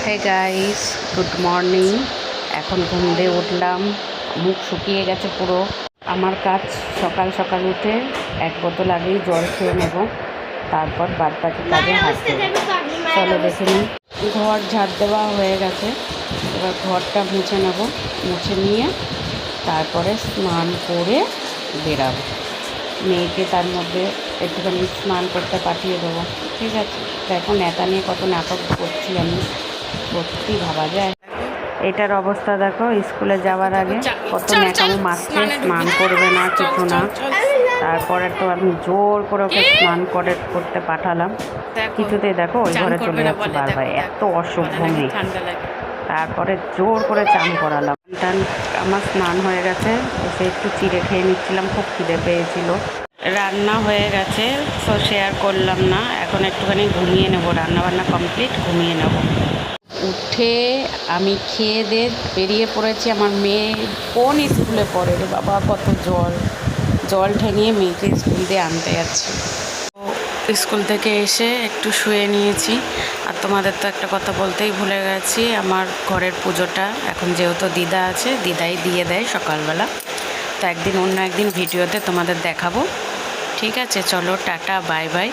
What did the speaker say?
Hey guys, good morning. এখন ঘুম দিয়ে উঠলাম, মুখ শুকিয়ে গেছে পুরো। আমার কাজ সকাল সকাল উঠে এক বোতল আগেই জল খেয়ে নেব, তারপর বাদ বাকি কাজে হাত দেবো। চলো দেখে নিই। ঘর ঝাড় দেওয়া হয়ে গেছে, এবার ঘরটা মুছে নেব। মুছে নিয়ে তারপরে স্নান করে বেরাবো। মেয়েকে তার মধ্যে একটুখানি স্নান করতে পাঠিয়ে দেবো। ঠিক আছে, দেখো নেতা নিয়ে কত নাটক করছি আমি, সত্যি ভাবা যায়। এটার অবস্থা দেখো, স্কুলে যাওয়ার আগে কত ন্যাকামো মারছে, স্নান করবে না কিছু না। তারপরে তো আমি জোর করে ওকে স্নান করতে পাঠালাম, কিছুতেই দেখো ওই ঘরে চলে যাচ্ছে বারবার, এত অসভ্য মেয়ে। তারপরে জোর করে চান করালাম। আমার স্নান হয়ে গেছে, এসে একটু চিড়ে খেয়ে নিচ্ছিলাম, খুব খিদে পেয়েছিল। রান্না হয়ে গেছে, তো শেয়ার করলাম না। এখন একটুখানি ঘুমিয়ে নেব, রান্নাবান্না কমপ্লিট, ঘুমিয়ে নেব। উঠে আমি খেয়ে দিয়ে বেরিয়ে পড়েছি। আমার মেয়ে কোন স্কুলে পড়ে রে বাবা, কত জল ঠেঙিয়ে মেয়েকে স্কুল দিয়ে আনতে যাচ্ছি। স্কুল থেকে এসে একটু শুয়ে নিয়েছি। আর তোমাদের তো একটা কথা বলতেই ভুলে গেছি, আমার ঘরের পুজোটা এখন যেহেতু দিদা আছে, দিদাই দিয়ে দেয় সকালবেলা। তো একদিন অন্য একদিন ভিডিওতে তোমাদের দেখাবো। ঠিক আছে, চলো টাটা, বাই বাই।